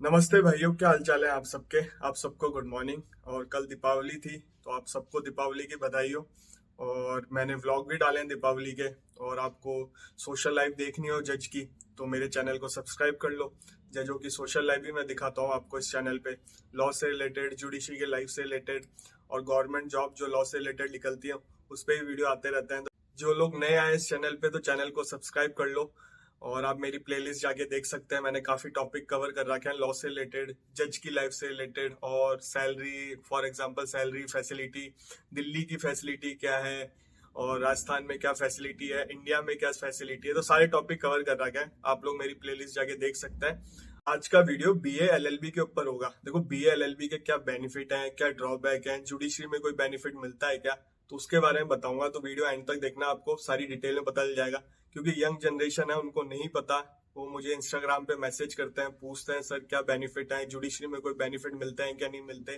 नमस्ते भाइयों, क्या हालचाल है आप सबके। आप सबको गुड मॉर्निंग। और कल दीपावली थी तो आप सबको दीपावली की बधाई हो। और मैंने व्लॉग भी डाले हैं दीपावली के। और आपको सोशल लाइफ देखनी हो जज की तो मेरे चैनल को सब्सक्राइब कर लो। जजों की सोशल लाइफ भी मैं दिखाता हूँ आपको इस चैनल पे। लॉ से रिलेटेड, जुडिशरी के लाइफ से रिलेटेड और गवर्नमेंट जॉब जो लॉ से रिलेटेड निकलती है उस पर भी वीडियो आते रहते हैं। तो जो लोग नए आए इस चैनल पे तो चैनल को सब्सक्राइब कर लो। और आप मेरी प्लेलिस्ट जाके देख सकते हैं। मैंने काफी टॉपिक कवर कर रखे हैं लॉ से रिलेटेड, जज की लाइफ से रिलेटेड और salary, for example salary facility, Delhi की फैसिलिटी क्या है और राजस्थान में क्या फैसिलिटी है, इंडिया में क्या फैसिलिटी है। तो सारे टॉपिक कवर कर रखे हैं, आप लोग मेरी प्लेलिस्ट जाके देख सकते हैं। आज का वीडियो बीए एलएलबी के ऊपर होगा। देखो बीए एलएलबी के क्या बेनिफिट हैं, क्या ड्रॉबैक हैं, जुडिशरी में कोई बेनिफिट मिलता है क्या, तो उसके बारे में बताऊंगा। तो वीडियो एंड तक देखना, आपको सारी डिटेल में पता चल जाएगा। क्योंकि यंग जनरेशन है, उनको नहीं पता। वो मुझे इंस्टाग्राम पे मैसेज करते हैं, पूछते हैं सर क्या बेनिफिट है, जुडिशरी में कोई बेनिफिट मिलते हैं क्या नहीं मिलते।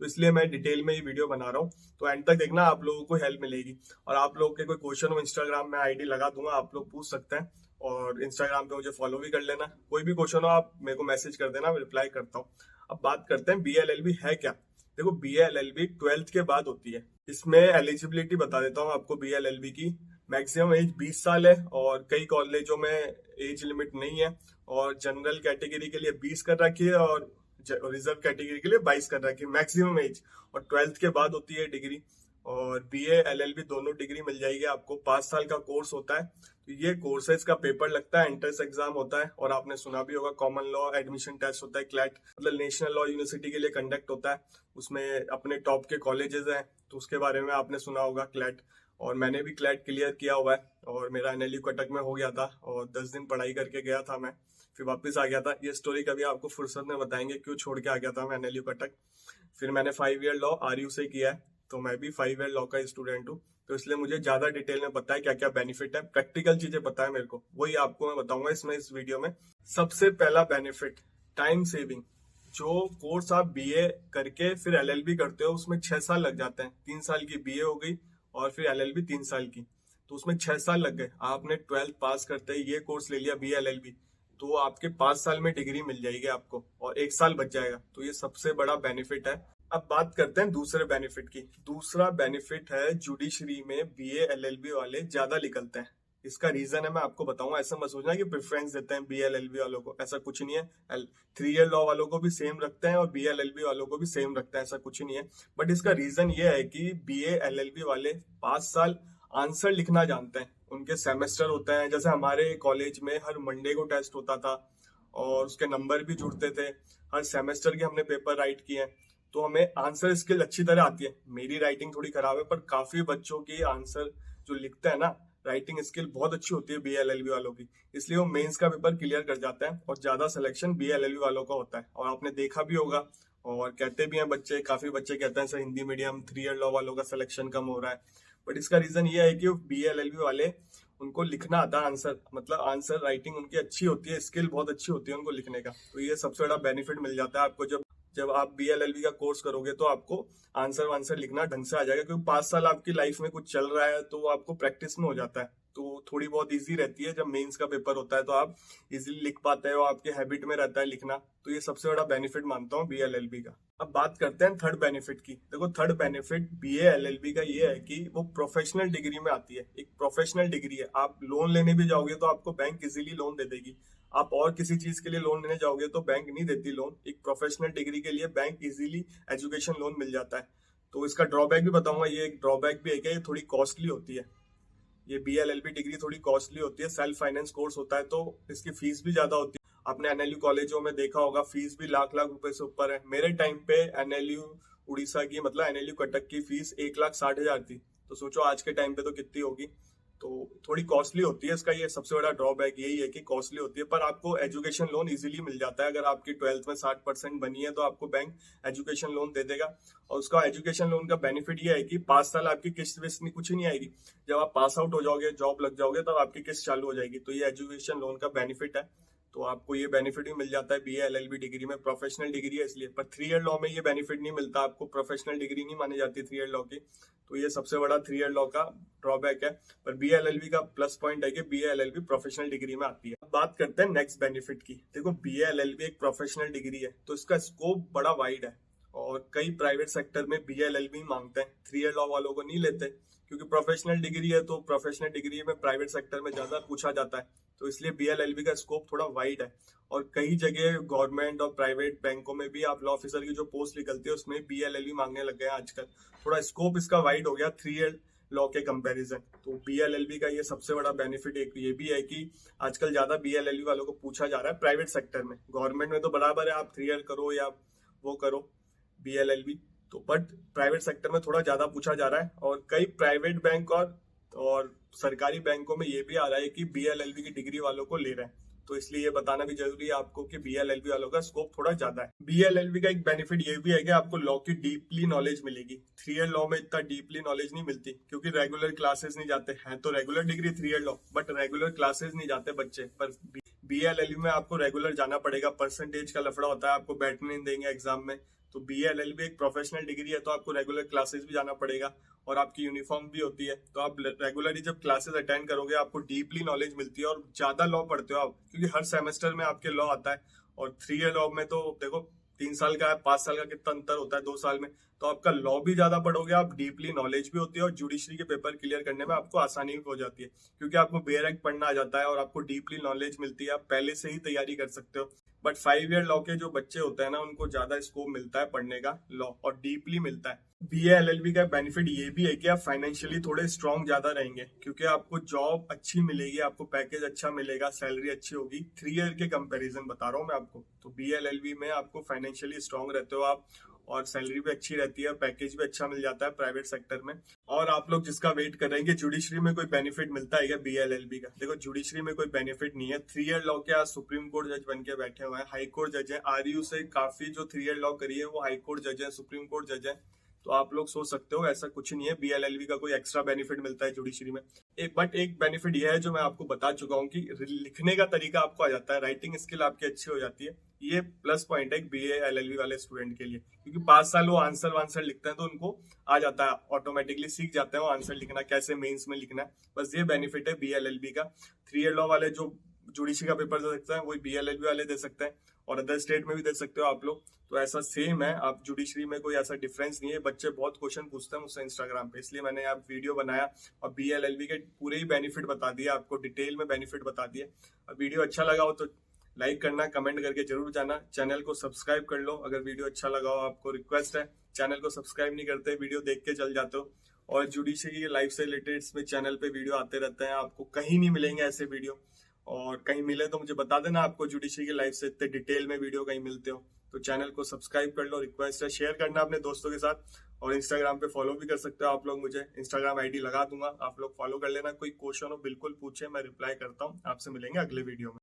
तो इसलिए मैं डिटेल में ये वीडियो बना रहा हूँ। तो एंड तक देखना, आप लोगों को हेल्प मिलेगी। और आप लोगों के कोई क्वेश्चन हो, इंस्टाग्राम में आईडी लगा दूंगा, आप लोग पूछ सकते हैं। और इंस्टाग्राम पे मुझे फॉलो भी कर लेना। कोई भी क्वेश्चन हो आप मेरे को मैसेज कर देना, मैं रिप्लाई करता हूँ। अब बात करते हैं बीएलएलबी है क्या। देखो बीएलएलबी 12th के बाद होती है। इसमें एलिजिबिलिटी बता देता हूँ आपको बीएलएलबी की। मैक्सिमम एज 20 साल है और कई कॉलेजों में एज लिमिट नहीं है। और जनरल कैटेगरी के लिए 20 कर रखी है और रिजर्व कैटेगरी के लिए 22 कर रखी है मैक्सिमम एज। और 12th के बाद होती है डिग्री। और बीए एलएलबी दोनों डिग्री मिल जाएगी आपको। 5 साल का कोर्स होता है। तो ये कोर्सेज का पेपर लगता है, एंट्रेंस एग्जाम होता है। और आपने सुना भी होगा कॉमन लॉ एडमिशन टेस्ट होता है, क्लैट मतलब नेशनल लॉ यूनिवर्सिटी के लिए कंडक्ट होता है। उसमें अपने टॉप के कॉलेजेस हैं तो उसके बारे में आपने सुना होगा क्लैट। और मैंने भी क्लैट क्लियर किया हुआ है और मेरा एनएलयू कटक में हो गया था। और 10 दिन पढ़ाई करके गया था मैं, फिर वापस आ गया था। ये स्टोरी कभी आपको फुर्सत में बताएंगे क्यों छोड़ के आ गया था मैं एनएलयू कटक। फिर मैंने 5 ईयर लॉ आरयू से किया है। तो मैं भी 5 ईयर लॉ का स्टूडेंट हूँ। तो इसलिए मुझे ज्यादा डिटेल में पता है क्या क्या बेनिफिट है, प्रैक्टिकल चीजें पता है मेरे को, वही आपको मैं बताऊंगा इसमें इस वीडियो में। सबसे पहला बेनिफिट, टाइम सेविंग। जो कोर्स आप बीए करके फिर एलएलबी करते हो उसमें 6 साल लग जाते हैं। 3 साल की बीए हो गई और फिर एलएलबी 3 साल की, तो उसमें 6 साल लग गए। आपने 12th पास करते ही ये कोर्स ले लिया बी एलएलबी, तो आपके 5 साल में डिग्री मिल जाएगी आपको और 1 साल बच जाएगा। तो ये सबसे बड़ा बेनिफिट है। अब बात करते हैं दूसरे बेनिफिट की। दूसरा बेनिफिट है जुडिशरी में बीए एलएलबी वाले ज्यादा निकलते हैं। इसका रीजन है, मैं आपको बताऊंगा। ऐसा मत सोचना कि प्रेफरेंस देते हैं बी एलएलबी वालों को, ऐसा कुछ नहीं है। 3 ईयर लॉ वालों को भी सेम रखते हैं और बी एलएलबी वालों को भी सेम रखते हैं, ऐसा कुछ नहीं है। बट इसका रीजन ये है कि बी एलएलबी वाले 5 साल आंसर लिखना जानते हैं। उनके सेमेस्टर होते हैं, जैसे हमारे कॉलेज में हर मंडे को टेस्ट होता था और उसके नंबर भी जुड़ते थे। हर सेमेस्टर के हमने पेपर राइट किए हैं। तो हमें आंसर स्किल अच्छी तरह आती है। मेरी राइटिंग थोड़ी खराब है पर काफी बच्चों की आंसर जो लिखते हैं ना, राइटिंग स्किल बहुत अच्छी होती है बीएलएलबी वालों की। इसलिए वो मेंस का पेपर क्लियर कर जाते हैं और ज्यादा सिलेक्शन बीएलएलबी वालों का होता है। और आपने देखा भी होगा और कहते भी हैं बच्चे, काफी बच्चे कहते हैं sir Hindi medium 3 year law वालों का सिलेक्शन कम हो रहा है। बट इसका रीजन ये है कि बीएलएलबी वाले, उनको लिखना आता है आंसर, मतलब आंसर राइटिंग उनकी अच्छी होती है, स्किल बहुत अच्छी होती है उनको लिखने का। तो ये सबसे बड़ा बेनिफिट मिल जाता है आपको। जब जब आप बीएलएलबी का कोर्स करोगे तो आपको आंसर वांसर लिखना ढंग से आ जाएगा। क्योंकि 5 साल आपकी लाइफ में कुछ चल रहा है तो वो आपको प्रैक्टिस में हो जाता है। तो थोड़ी बहुत इजी रहती है। जब मेंस का पेपर होता है तो आप इजीली लिख पाते हो, आपके हैबिट में रहता है लिखना। तो ये सबसे बड़ा बेनिफिट मानता हूँ बीएलएलबी का। अब बात करते हैं थर्ड बेनिफिट की। देखो थर्ड बेनिफिट बीए एलएलबी का ये है कि वो प्रोफेशनल डिग्री में आती है। एक प्रोफेशनल डिग्री है। आप लोन लेने भी जाओगे तो आपको बैंक इजीली लोन दे देगी। आप और किसी चीज के लिए लोन लेने जाओगे तो बैंक नहीं देती लोन। एक प्रोफेशनल डिग्री के लिए बैंक इजीली एजुकेशन लोन मिल जाता है। तो इसका ड्रॉबैक भी बताऊंगा। ये एक ड्रॉबैक भी है कि ये थोड़ी कॉस्टली होती है। ये बीएलएलबी डिग्री थोड़ी कॉस्टली होती है, सेल्फ फाइनेंस कोर्स होता है तो इसकी फीस भी ज्यादा होती है। आपने एनएलयू कॉलेजों में देखा होगा फीस भी लाख लाख रुपए से ऊपर है। मेरे टाइम पे एनएलयू उड़ीसा की, मतलब एनएलयू कटक की फीस 1,60,000 थी। तो सोचो आज के टाइम पे तो कितनी होगी। तो थोड़ी कॉस्टली होती है। इसका ये सबसे बड़ा ड्रॉबैक यही है कि कॉस्टली होती है। पर आपको एजुकेशन लोन इजीली मिल जाता है। अगर आपकी 12th में 60% बनी है तो आपको बैंक एजुकेशन लोन दे देगा। और उसका एजुकेशन लोन का बेनिफिट ये है कि 5 साल आपकी किस्त विस्त कुछ नहीं आएगी। जब आप पास आउट हो जाओगे, जॉब लग जाओगे, तब आपकी किस्त चालू हो जाएगी। तो ये एजुकेशन लोन का बेनिफिट है। तो आपको ये बेनिफिट भी मिल जाता है BA LLB डिग्री में, प्रोफेशनल डिग्री है इसलिए। पर 3 ईयर लॉ में ये बेनिफिट नहीं मिलता आपको, प्रोफेशनल डिग्री नहीं मानी जाती 3 ईयर लॉ की, तो ये सबसे बड़ा 3 ईयर लॉ का ड्रॉबैक है। पर BA LLB का प्लस पॉइंट है कि BA LLB प्रोफेशनल डिग्री में आती है। अब बात करते हैं नेक्स्ट बेनिफिट की। देखो BA LLB एक प्रोफेशनल डिग्री है तो इसका स्कोप बड़ा वाइड है और कई प्राइवेट सेक्टर में BA LLB मांगते हैं, 3 ईयर लॉ वालों को नहीं लेते, क्योंकि प्रोफेशनल डिग्री है तो प्रोफेशनल डिग्री में प्राइवेट सेक्टर में ज्यादा पूछा जाता है, तो इसलिए BA LLB का स्कोप थोड़ा वाइड है। और कई जगह गवर्नमेंट और प्राइवेट बैंकों में भी आप लॉ ऑफिसर की जो पोस्ट निकलती है उसमें BA LLB मांगने लग गए हैं आजकल, थोड़ा स्कोप इसका वाइड हो गया 3 ईयर लॉ के कंपैरिजन। तो BA LLB का ये सबसे बड़ा बेनिफिट एक ये भी है कि आजकल ज्यादा BA LLB वालों को पूछा जा रहा है प्राइवेट सेक्टर में। गवर्नमेंट में तो बराबर है, आप 3 ईयर करो या वो करो BA LLB, तो बट प्राइवेट सेक्टर में थोड़ा ज्यादा पूछा जा रहा है। और कई प्राइवेट बैंक और सरकारी बैंकों में ये भी आ रहा है कि BA LLB की डिग्री वालों को ले रहे हैं, तो इसलिए ये बताना भी जरूरी है आपको कि BA LLB वालों का स्कोप थोड़ा ज्यादा है। BA LLB का एक बेनिफिट ये भी है कि आपको लॉ की डीपली नॉलेज मिलेगी। 3 ईयर लॉ में इतना डीपली नॉलेज नहीं मिलती, क्योंकि रेगुलर क्लासेस नहीं जाते हैं, तो regular degree 3 year law, but regular classes नहीं जाते बच्चे। पर BA LLB में आपको रेगुलर जाना पड़ेगा, परसेंटेज का लफड़ा होता है, आपको बैठने नहीं देंगे एग्जाम में। तो BA LLB एक प्रोफेशनल डिग्री है तो आपको रेगुलर क्लासेस भी जाना पड़ेगा और आपकी यूनिफॉर्म भी होती है, तो आप रेगुलरली जब क्लासेस अटेंड करोगे आपको डीपली नॉलेज मिलती है और ज्यादा लॉ पढ़ते हो आप, क्योंकि हर सेमेस्टर में आपके लॉ आता है। और 3 ईयर लॉ में तो देखो 3 साल का है, 5 साल का कितना अंतर होता है 2 साल में, तो आपका लॉ भी ज्यादा पढ़ोगे आप, डीपली नॉलेज भी होती है और जुडिशरी के पेपर क्लियर करने में आपको आसानी हो जाती है, क्योंकि आपको बेयर एक्ट पढ़ना आ जाता है और आपको डीपली नॉलेज मिलती है, आप पहले से ही तैयारी कर सकते हो। बट 5 ईयर लॉ के जो बच्चे होते हैं ना, उनको ज्यादा स्कोप मिलता है पढ़ने का लॉ और डीपली मिलता है। BA LLB का बेनिफिट ये भी है कि आप फाइनेंशियली थोड़े स्ट्रांग ज्यादा रहेंगे, क्योंकि आपको जॉब अच्छी मिलेगी, आपको पैकेज अच्छा मिलेगा, सैलरी अच्छी होगी 3 ईयर के कंपैरिजन बता रहा हूँ मैं आपको। तो BA LLB में आपको फाइनेंशियली स्ट्रांग रहते हो आप, और सैलरी भी अच्छी रहती है, पैकेज भी अच्छा मिल जाता है प्राइवेट सेक्टर में। और आप लोग जिसका वेट कर रहे हैं कि जुडिशरी में कोई बेनिफिट मिलता है क्या BA LLB का, देखो जुडिशरी में कोई बेनिफिट नहीं है। 3 ईयर लॉ के आज सुप्रीम कोर्ट जज बन के बैठे हुए हैं, हाई कोर्ट जज है, RU से काफी जो 3 ईयर लॉ करी है वो हाई कोर्ट जज है, सुप्रीम कोर्ट जज है, तो आप लोग सोच सकते हो ऐसा कुछ नहीं है BA LLB का कोई एक्स्ट्रा बेनिफिट मिलता है जुडिशरी में। एक बेनिफिट यह है जो मैं आपको बता चुका हूँ कि लिखने का तरीका आपको आ जाता है, राइटिंग स्किल आपकी अच्छी हो जाती है, ये प्लस पॉइंट है BA LLB वाले स्टूडेंट के लिए, क्योंकि 5 साल वो आंसर वांसर लिखते हैं तो उनको आ जाता है, ऑटोमेटिकली सीख जाते हैं वो आंसर लिखना, कैसे मेंस में लिखना है, बस ये बेनिफिट है BA LLB का। 3 ईयर लॉ वाले जो जुडिशरी का पेपर दे सकते हैं वही BA LLB वाले दे सकते हैं, और अदर स्टेट में भी दे सकते हो आप लोग, तो ऐसा सेम है। आप जुडिशरी में कोई ऐसा डिफरेंस नहीं है। बच्चे बहुत क्वेश्चन पूछते हैं मुझसे इंस्टाग्राम पे, इसलिए मैंने आप वीडियो बनाया और BA LLB के पूरे ही बेनिफिट बता दिए आपको, डिटेल में बेनिफिट बता दिए। अब वीडियो अच्छा लगा हो तो लाइक करना, कमेंट करके जरूर जाना, चैनल को सब्सक्राइब कर लो अगर वीडियो अच्छा लगा हो। आपको रिक्वेस्ट है, चैनल को सब्सक्राइब नहीं करते, वीडियो देख के चल जाते हो। और जुडिशरी लाइफ से रिलेटेड इसमें चैनल पे वीडियो आते रहते हैं, आपको कहीं नहीं मिलेंगे ऐसे वीडियो, और कहीं मिले तो मुझे बता देना, आपको जुडिशरी की लाइफ से इतने डिटेल में वीडियो कहीं मिलते हो तो चैनल को सब्सक्राइब कर लो। रिक्वेस्ट है, शेयर करना अपने दोस्तों के साथ, और इंस्टाग्राम पे फॉलो भी कर सकते हो आप लोग मुझे, इंस्टाग्राम आईडी लगा दूंगा, आप लोग फॉलो कर लेना। कोई क्वेश्चन हो बिल्कुल पूछे, मैं रिप्लाई करता हूँ। आपसे मिलेंगे अगले वीडियो में।